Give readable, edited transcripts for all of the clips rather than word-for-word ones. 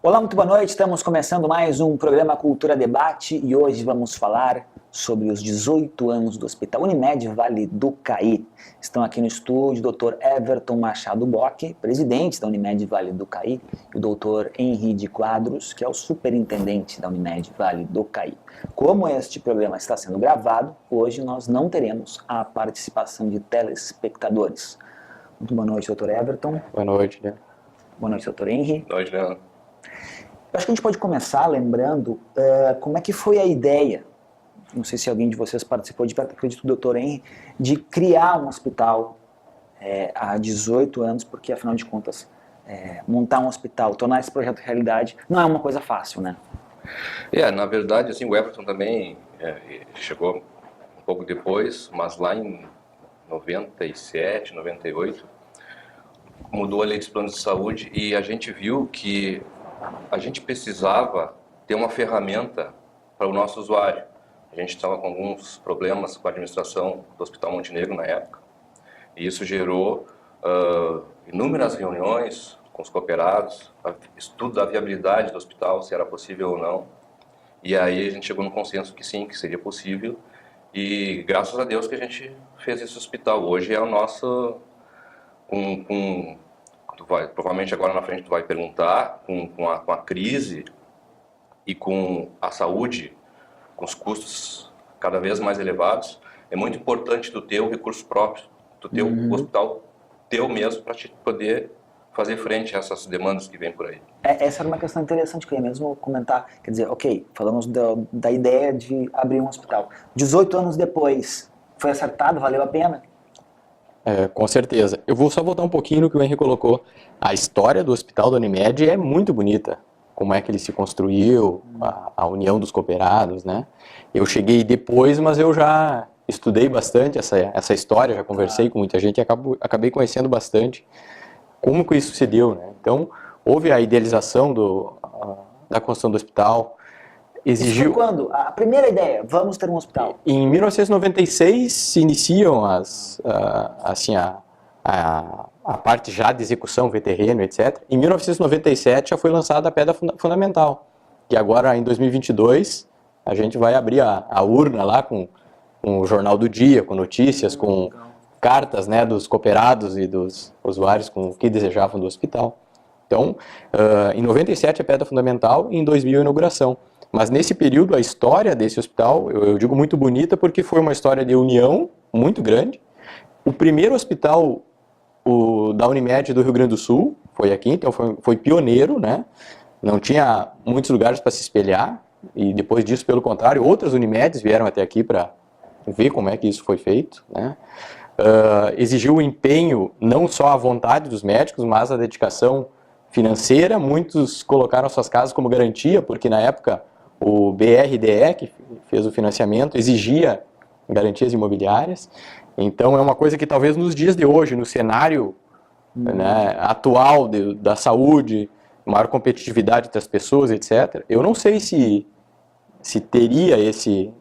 Olá, muito boa noite. Estamos começando mais um programa Cultura Debate e hoje vamos falar sobre os 18 anos do Hospital Unimed Vale do Caí. Estão aqui no estúdio o Dr. Everton Machado Bock, presidente da Unimed Vale do Caí, e o Dr. Henri de Quadros, que é o superintendente da Unimed Vale do Caí. Como este programa está sendo gravado, hoje nós não teremos a participação de telespectadores. Muito boa noite, Dr. Everton. Boa noite, né? Boa noite, Dr. Henri. Boa noite, Leandro. Eu acho que a gente pode começar lembrando como é que foi a ideia, não sei se alguém de vocês participou, acredito o doutor Henri, de criar um hospital há 18 anos, porque afinal de contas, montar um hospital, tornar esse projeto realidade, não é uma coisa fácil, né? Na verdade, assim, o Everton também chegou um pouco depois, mas lá em 97, 98, mudou a lei dos planos de saúde e a gente viu que a gente precisava ter uma ferramenta para o nosso usuário. A gente estava com alguns problemas com a administração do Hospital Montenegro na época, e isso gerou inúmeras reuniões com os cooperados, estudo da viabilidade do hospital, se era possível ou não. E aí a gente chegou no consenso que sim, que seria possível, e graças a Deus que a gente fez esse hospital. Hoje é o nosso, provavelmente agora na frente tu vai perguntar, com a crise e com a saúde, com os custos cada vez mais elevados, é muito importante tu ter o recurso próprio, tu ter o hospital teu mesmo para te poder fazer frente a essas demandas que vêm por aí. Essa era uma questão interessante que eu ia mesmo comentar. Quer dizer, ok, falamos da ideia de abrir um hospital. 18 anos depois, foi acertado, valeu a pena? Com certeza. Eu vou só voltar um pouquinho no que o Henry colocou. A história do Hospital da Unimed é muito bonita. Como é que ele se construiu, a união dos cooperados, né? Eu cheguei depois, mas eu já estudei bastante essa história, já conversei com muita gente e acabei conhecendo bastante como que isso se deu, né? Então, houve a idealização da construção do hospital, exigiu... Isso foi quando? A primeira ideia, vamos ter um hospital. Em 1996 se iniciam a parte já de execução, ver terreno, etc. Em 1997 já foi lançada a pedra fundamental, que agora em 2022 a gente vai abrir a urna lá com o Jornal do Dia, com notícias, com cartas, né, dos cooperados e dos usuários com o que desejavam do hospital. Então, em 97 a pedra fundamental e em 2000 a inauguração. Mas nesse período a história desse hospital, eu digo muito bonita porque foi uma história de união muito grande. O primeiro hospital da Unimed do Rio Grande do Sul foi aqui, então foi pioneiro, né? Não tinha muitos lugares para se espelhar e depois disso, pelo contrário, outras Unimeds vieram até aqui para ver como é que isso foi feito, né? Exigiu o empenho, não só a vontade dos médicos, mas a dedicação financeira. Muitos colocaram suas casas como garantia, porque na época o BRDE, que fez o financiamento, exigia garantias imobiliárias. Então é uma coisa que talvez nos dias de hoje, no cenário né, atual da saúde, maior competitividade das pessoas, etc., eu não sei se teria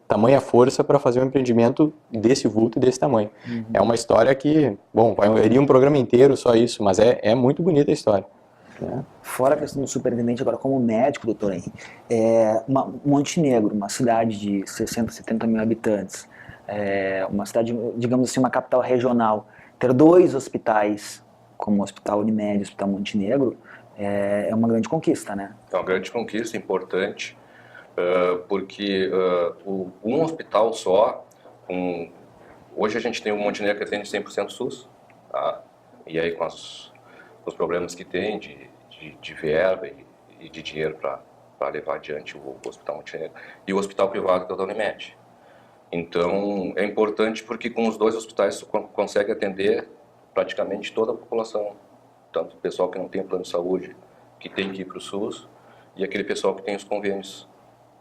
tamanha força para fazer um empreendimento desse vulto e desse tamanho. É uma história que, bom, iria um programa inteiro só isso, mas é muito bonita a história. Fora a questão do superintendente, agora como médico, doutor Henri, Montenegro, uma cidade de 60, 70 mil habitantes, uma cidade, digamos assim, uma capital regional, ter dois hospitais, como o Hospital Unimed e o Hospital Montenegro, é uma grande conquista, né? É uma grande conquista, importante, porque um hospital só, hoje a gente tem o Montenegro que atende 100% SUS, tá? E aí com os problemas que tem de verba e de dinheiro para levar adiante o Hospital Montenegro, e o hospital privado que é o da Unimed. Então é importante porque com os dois hospitais você consegue atender praticamente toda a população, tanto o pessoal que não tem plano de saúde, que tem que ir para o SUS, e aquele pessoal que tem os convênios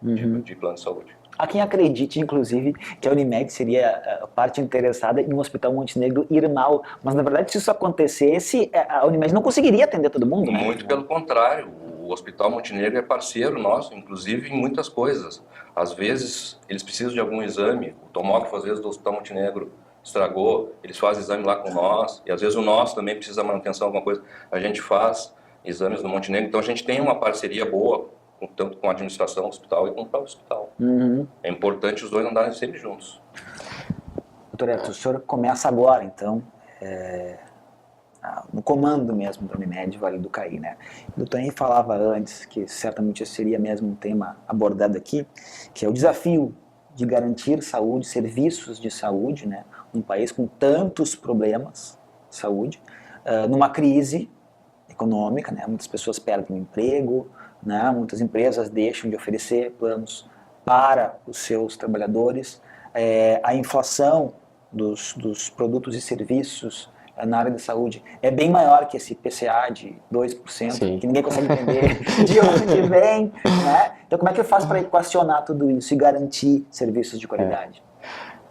de plano de saúde. Há quem acredite, inclusive, que a Unimed seria a parte interessada em um Hospital Montenegro ir mal, mas na verdade se isso acontecesse, a Unimed não conseguiria atender todo mundo, né? Muito pelo contrário, o Hospital Montenegro é parceiro nosso, inclusive em muitas coisas. Às vezes eles precisam de algum exame, o tomógrafo às vezes do Hospital Montenegro estragou, eles fazem exame lá com nós, e às vezes o nosso também precisa de manutenção, alguma coisa, a gente faz. exames no Montenegro. Então a gente tem uma parceria boa, tanto com a administração do hospital e com o próprio hospital. É importante os dois andarem sempre juntos. Doutor Everton, o senhor começa agora, então, no comando mesmo da Unimed Vale do Caí, né? O doutor Henrique falava antes, que certamente seria mesmo um tema abordado aqui, que é o desafio de garantir saúde, serviços de saúde, né? Um país com tantos problemas de saúde, numa crise econômica, né? Muitas pessoas perdem o emprego, né? Muitas empresas deixam de oferecer planos para os seus trabalhadores, a inflação dos produtos e serviços na área da saúde é bem maior que esse IPCA de 2%, Sim. que ninguém consegue entender de onde vem, né? Então como é que eu faço para equacionar tudo isso e garantir serviços de qualidade?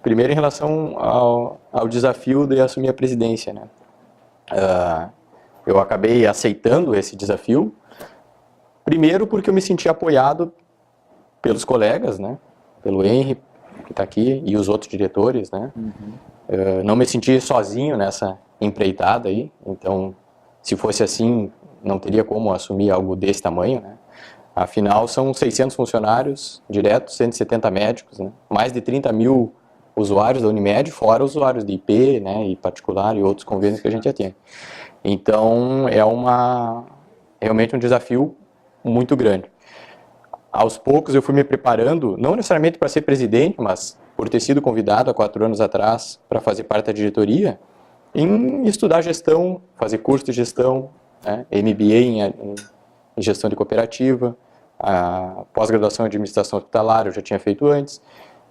Primeiro, em relação ao desafio de assumir a presidência, né? Eu acabei aceitando esse desafio, primeiro porque eu me senti apoiado pelos colegas, né? Pelo Henry, que está aqui, e os outros diretores, né? Não me senti sozinho nessa empreitada aí, então, se fosse assim, não teria como assumir algo desse tamanho, né? Afinal, são 600 funcionários diretos, 170 médicos, né? Mais de 30 mil usuários da Unimed, fora usuários de IP, né, e particular e outros convênios que a gente já tem. Então, é realmente um desafio muito grande. Aos poucos eu fui me preparando, não necessariamente para ser presidente, mas por ter sido convidado há 4 anos atrás para fazer parte da diretoria, em estudar gestão, fazer curso de gestão, né, MBA em gestão de cooperativa, a pós-graduação em administração hospitalar eu já tinha feito antes.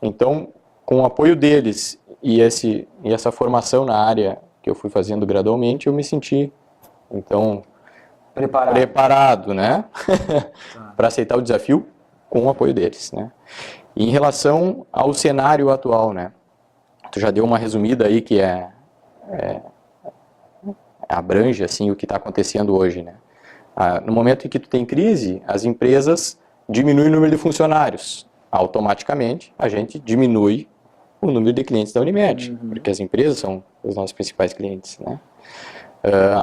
Então, com o apoio deles e essa formação na área que eu fui fazendo gradualmente, eu me senti, então, preparado, né, para aceitar o desafio com o apoio deles, né. E em relação ao cenário atual, né, tu já deu uma resumida aí que abrange assim o que está acontecendo hoje, né. No momento em que tu tem crise, as empresas diminuem o número de funcionários. Automaticamente, a gente diminui o número de clientes da Unimed, porque as empresas são os nossos principais clientes, né.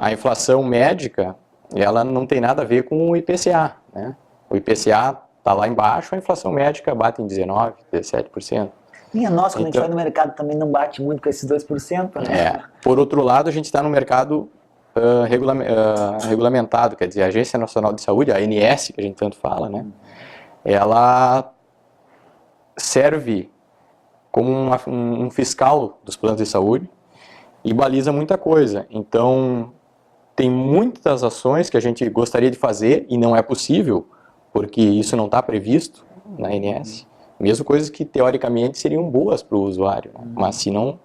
A inflação médica, ela não tem nada a ver com o IPCA, né. O IPCA está lá embaixo, a inflação médica bate em 19%, 17%. Minha nossa, quando a gente vai no mercado também não bate muito com esses 2%, né? Por outro lado, a gente está no mercado regulamentado, quer dizer, a Agência Nacional de Saúde, a ANS, que a gente tanto fala, né? Ela serve como um fiscal dos planos de saúde e baliza muita coisa. Então, tem muitas ações que a gente gostaria de fazer e não é possível, porque isso não está previsto na ANS, mesmo coisas que teoricamente seriam boas para o usuário, né? Mas se não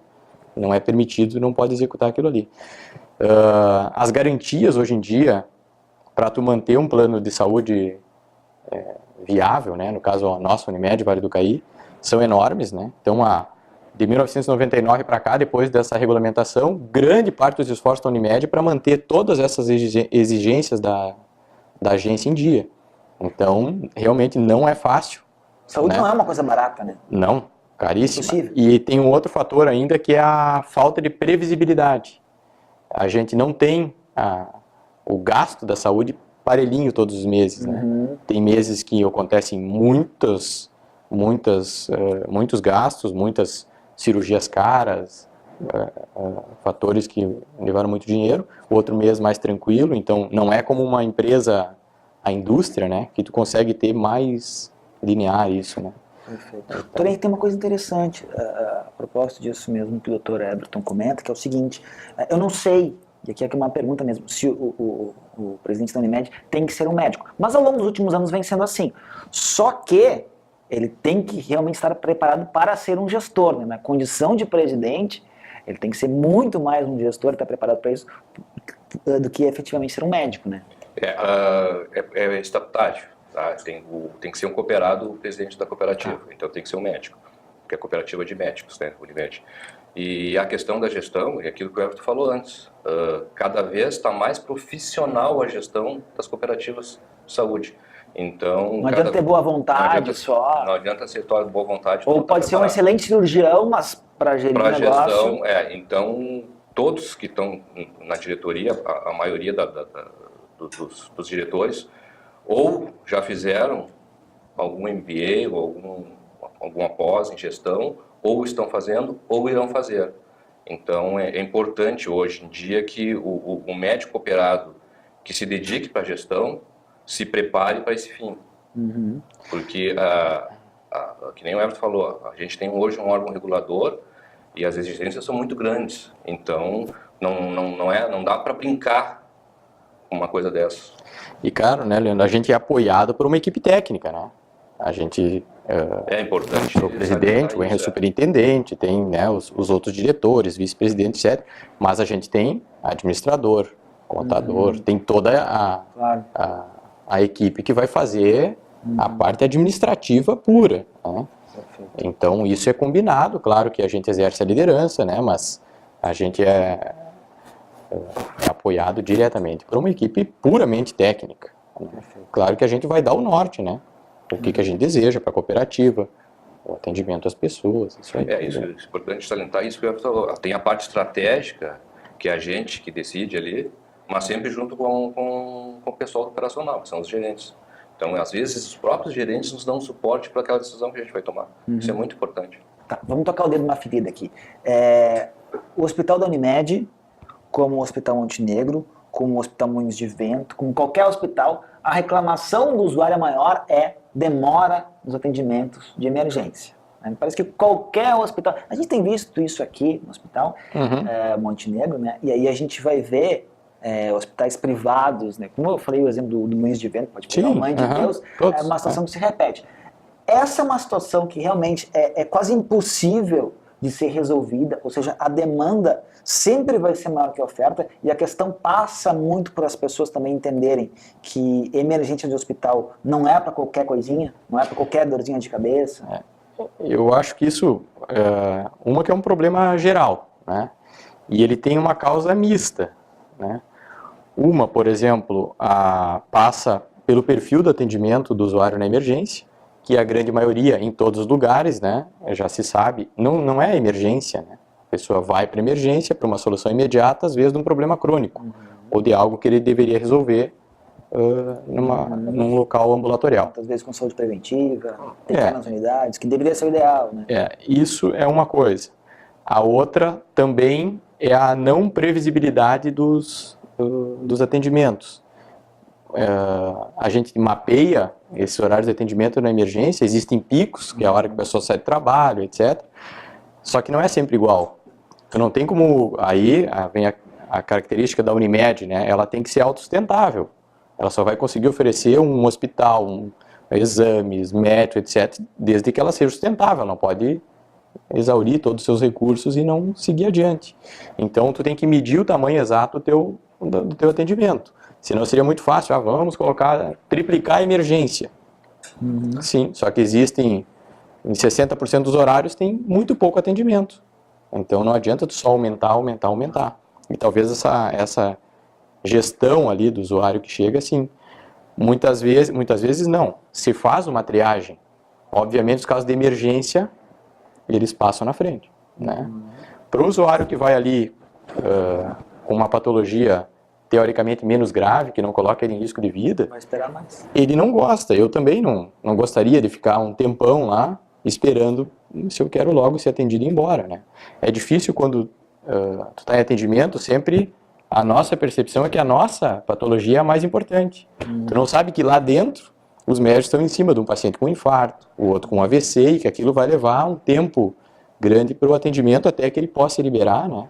é permitido, não pode executar aquilo ali. As garantias hoje em dia, para tu manter um plano de saúde viável, né? No caso a nossa Unimed Vale do Caí, são enormes, né? Então, de 1999 para cá, depois dessa regulamentação, grande parte dos esforços da Unimed para manter todas essas exigências da agência em dia. Então, realmente não é fácil. Saúde, né? não é uma coisa barata, né? Não, caríssima. Impossível. E tem um outro fator ainda, que é a falta de previsibilidade. A gente não tem o gasto da saúde parelhinho todos os meses, né? Tem meses que acontecem muitos gastos, muitas cirurgias caras, fatores que levaram muito dinheiro. O outro mês mais tranquilo, então não é como uma empresa, a indústria, né? Que tu consegue ter mais linear isso, né? Perfeito. Porém, tem uma coisa interessante a propósito disso mesmo que o Dr. Everton comenta, que é o seguinte: eu não sei, e aqui é uma pergunta mesmo, se o presidente da Unimed tem que ser um médico, mas ao longo dos últimos anos vem sendo assim. Só que ele tem que realmente estar preparado para ser um gestor, né? Na condição de presidente, ele tem que ser muito mais um gestor, estar preparado para isso, do que efetivamente ser um médico, né? É estatutário. Tá? Tem que ser um cooperado, o presidente da cooperativa, então tem que ser um médico, porque é cooperativa de médicos, né, Unimed. E a questão da gestão, é aquilo que o Everton falou antes, cada vez está mais profissional a gestão das cooperativas de saúde. Então, não adianta ter boa vontade só. Não adianta ser boa vontade. Ou pode ser um excelente cirurgião, mas para gerir o negócio... Então, todos que estão na diretoria, a maioria dos diretores, ou já fizeram algum MBA ou alguma pós em gestão, ou estão fazendo, ou irão fazer. Então, é importante hoje em dia que o médico operado que se dedique para a gestão se prepare para esse fim. Porque, que nem o Everton falou, a gente tem hoje um órgão regulador e as exigências são muito grandes. Então, não dá para brincar com uma coisa dessa. E, claro, né, Leandro, a gente é apoiado por uma equipe técnica, né? A gente... É importante. O presidente, o superintendente, tem, né, os outros diretores, vice-presidente, etc. Mas a gente tem administrador, contador, tem toda a equipe que vai fazer a parte administrativa pura. Né? Então, isso é combinado. Claro que a gente exerce a liderança, né, mas a gente é apoiado diretamente por uma equipe puramente técnica. Claro que a gente vai dar o norte, né? O que a gente deseja para a cooperativa, o atendimento às pessoas, isso aí. Isso é importante salientar isso que eu falou. Tem a parte estratégica, que é a gente que decide ali, mas sempre junto com o pessoal operacional, que são os gerentes. Então, às vezes, os próprios gerentes nos dão suporte para aquela decisão que a gente vai tomar. Isso é muito importante. Tá, vamos tocar o dedo numa ferida aqui. O Hospital da Unimed, como o Hospital Montenegro, como o Hospital Moinhos de Vento, como qualquer hospital, a reclamação do usuário maior é demora nos atendimentos de emergência. Parece que qualquer hospital... A gente tem visto isso aqui no Hospital Montenegro, né? E aí a gente vai ver hospitais privados, né? Como eu falei o exemplo do Moinhos de Vento, pode pegar o Mãe de Deus, é uma situação que se repete. Essa é uma situação que realmente é quase impossível de ser resolvida, ou seja, a demanda sempre vai ser maior que a oferta, e a questão passa muito por as pessoas também entenderem que emergência de hospital não é para qualquer coisinha, não é para qualquer dorzinha de cabeça. Eu acho que isso, que é um problema geral, né? E ele tem uma causa mista, né? Uma, por exemplo, passa pelo perfil do atendimento do usuário na emergência, que a grande maioria, em todos os lugares, né, já se sabe, não é emergência, né? A pessoa vai para emergência, para uma solução imediata, às vezes de um problema crônico, ou de algo que ele deveria resolver num local ambulatorial. Às vezes com saúde preventiva, pequenas unidades, que deveria ser o ideal, né? Isso é uma coisa. A outra também é a não previsibilidade dos atendimentos. A gente mapeia esses horários de atendimento na emergência, existem picos, que é a hora que a pessoa sai do trabalho, etc. Só que não é sempre igual. Tu não tem como... Aí vem a característica da Unimed, né? Ela tem que ser autossustentável. Ela só vai conseguir oferecer um hospital, exames, médico, etc., desde que ela seja sustentável. Ela não pode exaurir todos os seus recursos e não seguir adiante. Então, tu tem que medir o tamanho exato do teu atendimento. Senão seria muito fácil, vamos triplicar a emergência. Sim, só que existem, em 60% dos horários, tem muito pouco atendimento. Então não adianta tu só aumentar. E talvez essa gestão ali do usuário que chega, assim, muitas vezes não. Se faz uma triagem. Obviamente, os casos de emergência, eles passam na frente, né? Para o usuário que vai ali com uma patologia teoricamente menos grave, que não coloca ele em risco de vida, vai esperar mais. Ele não gosta. Eu também não gostaria de ficar um tempão lá esperando se eu quero logo ser atendido e ir embora, né? É difícil quando tu está em atendimento, sempre a nossa percepção é que a nossa patologia é a mais importante. Tu não sabe que lá dentro os médicos estão em cima de um paciente com infarto, o outro com AVC, e que aquilo vai levar um tempo grande para o atendimento até que ele possa liberar, né?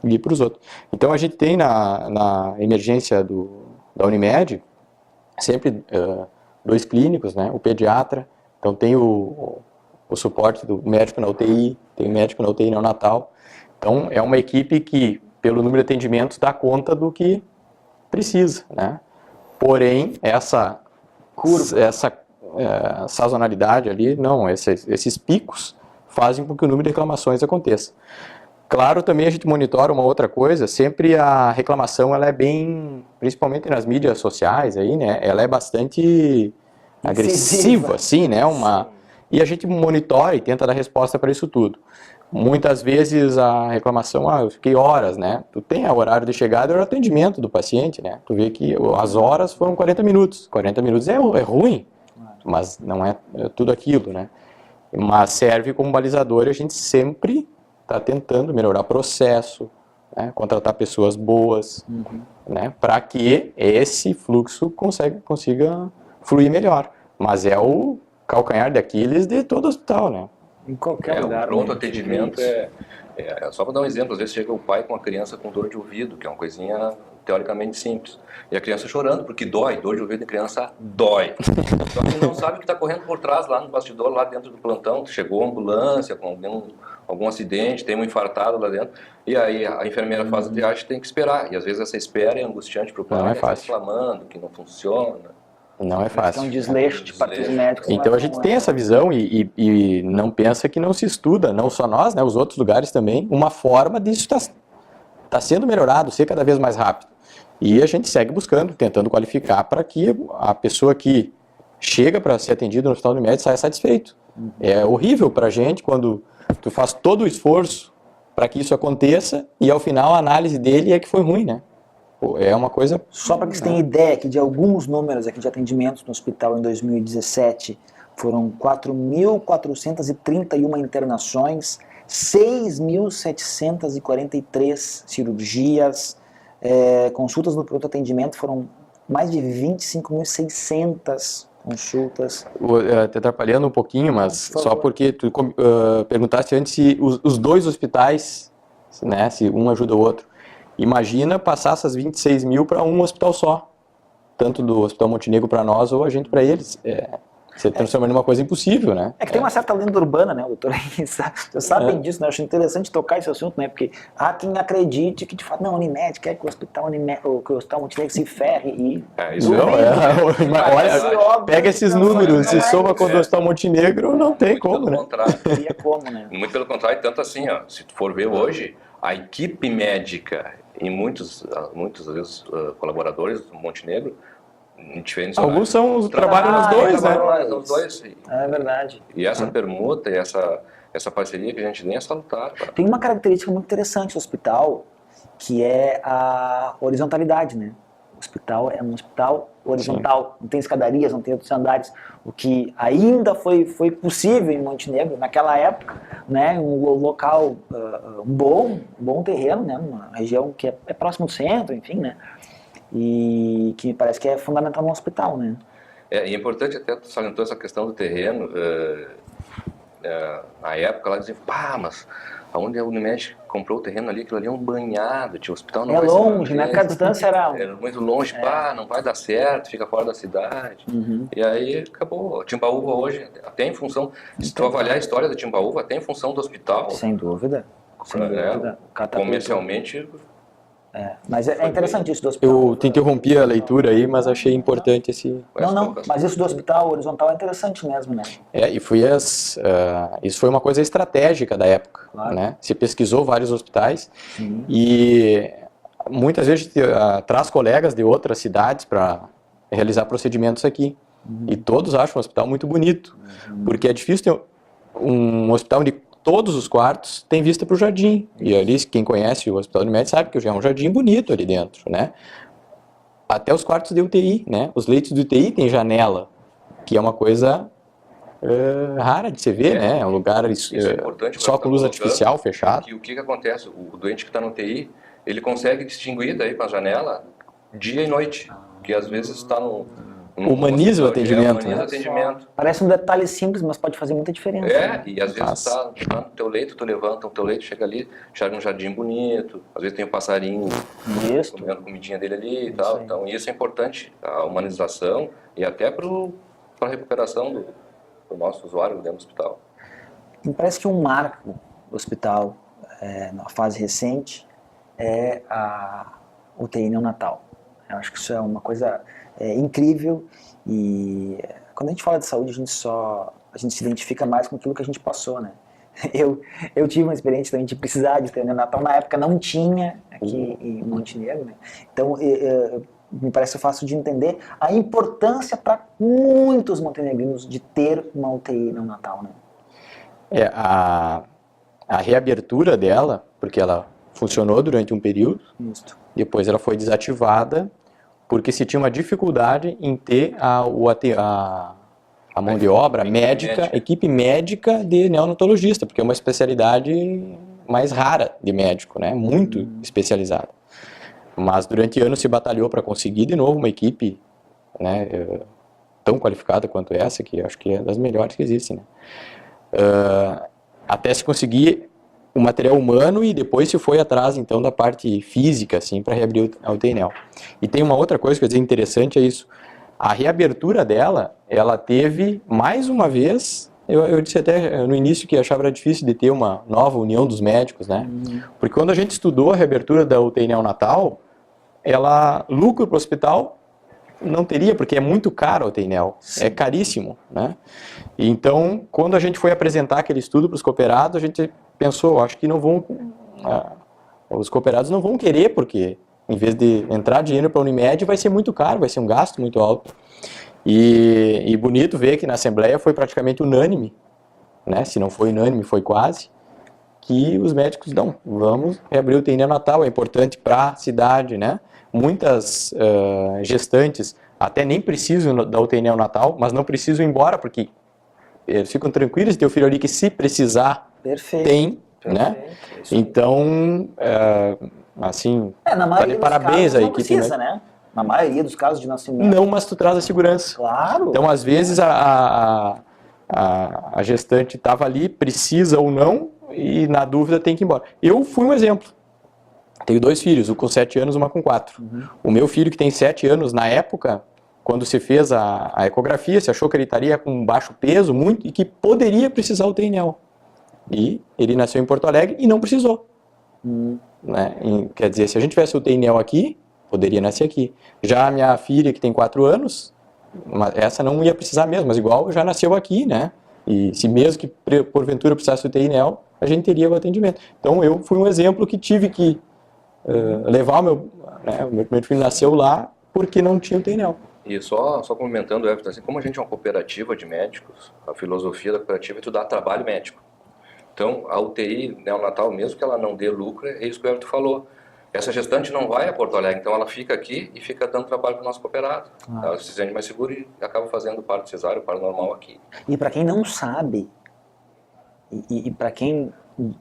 E ir para os outros. Então a gente tem na emergência da Unimed sempre 2 clínicos, né? O pediatra, então tem o suporte do médico na UTI, tem o médico na UTI neonatal. Então é uma equipe que, pelo número de atendimentos, dá conta do que precisa, né? Porém, essa sazonalidade ali, esses picos fazem com que o número de reclamações aconteça. Claro, também a gente monitora uma outra coisa, sempre a reclamação, ela é bem, principalmente nas mídias sociais aí, né, ela é bastante agressiva, assim, né, e a gente monitora e tenta dar resposta para isso tudo. muitas vezes a reclamação, eu fiquei horas, né? Tu tem o horário de chegada e o atendimento do paciente, né? Tu vê que as horas foram 40 minutos. 40 minutos é ruim, mas não é tudo aquilo, né? Mas serve como balizador e a gente sempre está tentando melhorar o processo, né? Contratar pessoas boas, né? Para que esse fluxo consiga fluir melhor. Mas é o calcanhar de Aquiles de todo hospital, né? Em qualquer lugar. O pronto atendimento só para dar um exemplo, às vezes chega o pai com uma criança com dor de ouvido, que é uma coisinha teoricamente simples, e a criança chorando porque dói, dor de ouvido de criança dói. Só que não sabe o que está correndo por trás, lá no bastidor, lá dentro do plantão, chegou a ambulância com algum acidente, tem um infartado lá dentro, e aí a enfermeira faz a triagem, tem que esperar, e às vezes essa espera é angustiante para o pai, não é fácil, reclamando que não funciona. Não é fácil. É um desleixo de parte dos médicos. Então a gente tem essa visão e não pensa que não se estuda, não só nós, né, os outros lugares também, uma forma disso tá sendo melhorado, ser cada vez mais rápido. E a gente segue buscando, tentando qualificar para que a pessoa que chega para ser atendida no hospital Unimed saia satisfeito. É horrível para a gente quando tu faz todo o esforço para que isso aconteça e ao final a análise dele é que foi ruim, né? É uma coisa... Só para que você tenha ideia aqui de alguns números aqui de atendimentos no hospital em 2017, foram 4.431 internações, 6.743 cirurgias, consultas no pronto atendimento foram mais de 25.600 consultas. Te atrapalhando um pouquinho, mas só porque tu perguntaste antes se os dois hospitais, né, se um ajuda o outro. Imagina passar essas 26 mil para um hospital só, tanto do Hospital Montenegro para nós ou a gente para eles. Você transforma em uma coisa impossível, né? É que tem uma certa lenda urbana, né, doutor? Vocês sabem disso, né? Eu acho interessante tocar esse assunto, né? Porque há quem acredite que, de fato, não, a Unimed quer que o Hospital Montenegro se ferre e... Isso não, olha, pega esses números e soma com o Hospital Montenegro, não tem como, né? Teria como, né? Muito pelo contrário, tanto assim, ó, se tu for ver hoje, a equipe médica e muitos às vezes, colaboradores do Montenegro, em diferentes alguns são trabalham nos dois, né? Nos dois. É verdade. E essa permuta e essa parceria que a gente tem é salutar. Cara. Tem uma característica muito interessante do hospital, que é a horizontalidade, né? O hospital é um hospital horizontal, não tem escadarias, não tem outros andares, o que ainda foi possível em Montenegro, naquela época, né? Um local, um bom terreno, né? Uma região que é próximo do centro, enfim, né? E que me parece que é fundamental no hospital, né? E é importante, até tu salientou essa questão do terreno, na época lá diziam, mas aonde a Unimed comprou o terreno ali, aquilo ali é um banhado, o hospital não vai longe, né? Porque a distância era muito longe, não vai dar certo, fica fora da cidade. E aí acabou. Timbaúva hoje, até em função, se tu avaliar a história do Timbaúva, até em função do hospital. Sem dúvida. Comercialmente... mas é interessante isso do hospital. Eu te interrompi a leitura aí, mas achei importante esse... Não, mas isso do hospital horizontal é interessante mesmo, né? Isso foi uma coisa estratégica da época, claro. Né? Se pesquisou vários hospitais e muitas vezes traz colegas de outras cidades para realizar procedimentos aqui. E todos acham o hospital muito bonito, porque é difícil ter um hospital onde todos os quartos têm vista para o jardim. E ali, quem conhece o Hospital Unimed sabe que é um jardim bonito ali dentro, né? Até os quartos de UTI, né? Os leitos de UTI têm janela, que é uma coisa rara de se ver, né? É um lugar só com luz artificial, fechado. O que acontece? O doente que está no UTI, ele consegue distinguir daí com a janela dia e noite, que às vezes está humaniza o atendimento. Parece um detalhe simples, mas pode fazer muita diferença. E às vezes está no teu leito, tu levanta o teu leito, chega ali, enxerga um jardim bonito, às vezes tem um passarinho comendo a comidinha dele ali e tal. Então isso é importante, a humanização e até para a recuperação do nosso usuário dentro do hospital. Me parece que um marco do hospital, na fase recente, é a UTI neonatal. Eu acho que isso é uma coisa incrível e quando a gente fala de saúde a gente se identifica mais com aquilo que a gente passou, né? Eu tive uma experiência também de precisar de ter neonatal, na época não tinha aqui em Montenegro, né? Então me parece fácil de entender a importância para muitos montenegrinos de ter uma UTI neonatal, né? A a reabertura dela, porque ela funcionou durante um período, Isso. depois ela foi desativada, porque se tinha uma dificuldade em ter a mão de obra médica, equipe médica de neonatologista, porque é uma especialidade mais rara de médico, né? Muito especializada. Mas durante anos se batalhou para conseguir de novo uma equipe, né, tão qualificada quanto essa, que acho que é das melhores que existem, né? Até se conseguir o material humano e depois se foi atrás então da parte física, assim, para reabrir a UTI Neo. E tem uma outra coisa que eu ia dizer interessante, é isso. A reabertura dela, ela teve mais uma vez, eu disse até no início que achava era difícil de ter uma nova união dos médicos, né? Porque quando a gente estudou a reabertura da UTI neonatal, ela, lucro para o hospital, não teria, porque é muito caro a UTI Neo, é caríssimo, né? Então, quando a gente foi apresentar aquele estudo para os cooperados, a gente pensou, acho que não vão, os cooperados não vão querer, porque em vez de entrar dinheiro para a Unimed, vai ser muito caro, vai ser um gasto muito alto. E bonito ver que na Assembleia foi praticamente unânime, né? Se não foi unânime, foi quase, que os médicos, não, vamos reabrir o UTI neonatal, é importante para a cidade, né? Muitas gestantes até nem precisam da UTI neonatal, mas não precisam ir embora, porque eles ficam tranquilos de ter o filho ali que se precisar, tem, né? Então, assim, na maioria dos parabéns casos à não equipe, precisa, né? Na maioria dos casos de nascimento. Não, mas tu traz a segurança. Claro. Então, às vezes, a gestante estava ali, precisa ou não, e na dúvida tem que ir embora. Eu fui um exemplo. Tenho 2 filhos, um com 7 anos e uma com 4. O meu filho, que tem 7 anos, na época, quando se fez a ecografia, se achou que ele estaria com baixo peso, muito, e que poderia precisar UTI Neo. E ele nasceu em Porto Alegre e não precisou. Né? Quer dizer, se a gente tivesse UTI Neo aqui, poderia nascer aqui. Já a minha filha, que tem 4 anos, essa não ia precisar mesmo, mas igual já nasceu aqui, né? E se mesmo que porventura precisasse UTI Neo, a gente teria o atendimento. Então eu fui um exemplo que tive que levar o meu primeiro filho nasceu lá porque não tinha UTI Neo. E só complementando, Everton, assim, como a gente é uma cooperativa de médicos, a filosofia da cooperativa é tu dar trabalho médico. Então, a UTI neonatal, mesmo que ela não dê lucro, é isso que o Everton falou. Essa gestante não vai a Porto Alegre, então ela fica aqui e fica dando trabalho para o nosso cooperado. Ela se sente mais segura e acaba fazendo parto cesáreo, parto normal aqui. E para quem não sabe, e para quem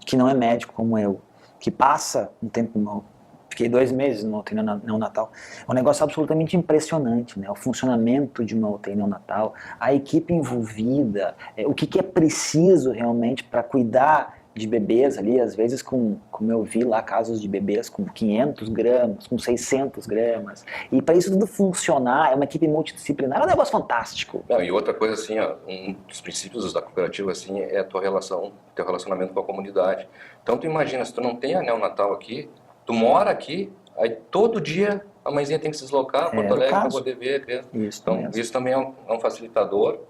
que não é médico como eu, que passa um tempo, fiquei 2 meses no UTI neonatal, é um negócio absolutamente impressionante, né? O funcionamento de uma UTI neonatal, a equipe envolvida, o que é preciso realmente para cuidar de bebês ali, às vezes como eu vi lá, casos de bebês com 500 gramas, com 600 gramas, e para isso tudo funcionar, é uma equipe multidisciplinar, é um negócio fantástico. Não, e outra coisa assim, ó, um dos princípios da cooperativa assim, é a tua relação, teu relacionamento com a comunidade. Então tu imagina, se tu não tem a neonatal aqui, tu mora aqui, aí todo dia a mãezinha tem que se deslocar a Porto Alegre para poder ver a criança. Então isso também é um facilitador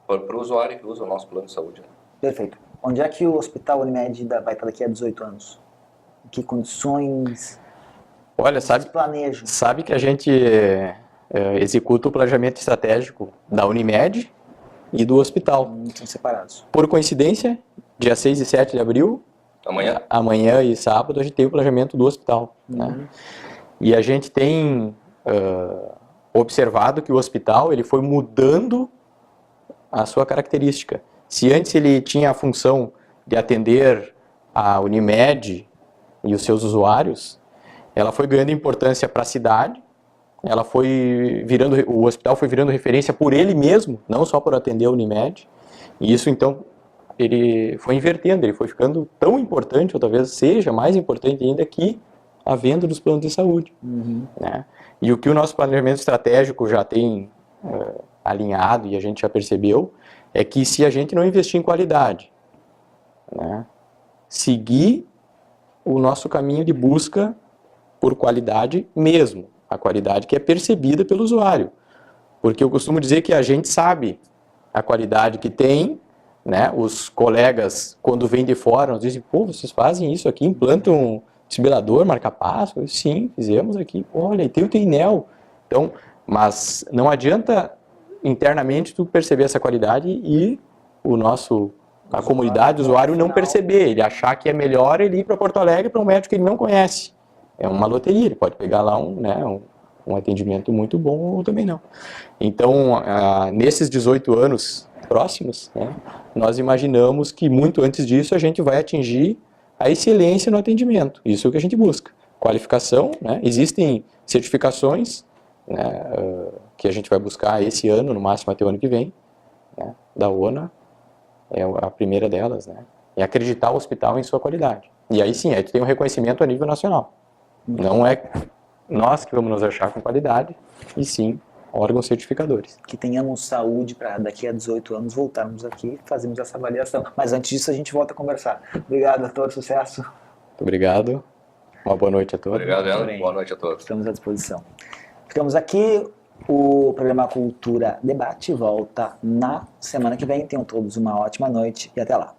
para o usuário que usa o nosso plano de saúde. Né? Perfeito. Onde é que o Hospital Unimed vai estar daqui a 18 anos? Em que condições? Olha, sabe que a gente executa o planejamento estratégico da Unimed e do hospital. São separados. Por coincidência, dia 6 e 7 de abril, amanhã e sábado, a gente tem o planejamento do hospital. Né? E a gente tem observado que o hospital ele foi mudando a sua característica. Se antes ele tinha a função de atender a Unimed e os seus usuários, ela foi ganhando importância para a cidade, o hospital foi virando referência por ele mesmo, não só por atender a Unimed, e isso então ele foi invertendo, ele foi ficando tão importante, ou talvez seja mais importante ainda que a venda dos planos de saúde. Né? E o que o nosso planejamento estratégico já tem alinhado e a gente já percebeu, é que se a gente não investir em qualidade, né, seguir o nosso caminho de busca por qualidade mesmo, a qualidade que é percebida pelo usuário. Porque eu costumo dizer que a gente sabe a qualidade que tem, né, os colegas, quando vêm de fora, nos dizem, pô, vocês fazem isso aqui, implantam um desfibrilador, marca-passo? Sim, fizemos aqui, olha, e tem o UTI Neo. Então, mas não adianta internamente tu perceber essa qualidade e o nosso a comunidade, o usuário não perceber, ele achar que é melhor ele ir para Porto Alegre para um médico que ele não conhece. É uma loteria, ele pode pegar lá um atendimento muito bom ou também não. Então, nesses 18 anos próximos, né, nós imaginamos que muito antes disso a gente vai atingir a excelência no atendimento. Isso é o que a gente busca. Qualificação, né, existem certificações, né, que a gente vai buscar esse ano, no máximo até o ano que vem, né, da ONA, é a primeira delas, né, é acreditar o hospital em sua qualidade. E aí sim, aí tu tem um reconhecimento a nível nacional. Não é nós que vamos nos achar com qualidade, e sim órgãos certificadores. Que tenhamos saúde para daqui a 18 anos voltarmos aqui e fazermos essa avaliação. Mas antes disso a gente volta a conversar. Obrigado, doutor, sucesso. Muito obrigado. Uma boa noite a todos. Obrigado, Leandro. Boa noite a todos. Estamos à disposição. Ficamos aqui. O programa Cultura Debate volta na semana que vem. Tenham todos uma ótima noite e até lá.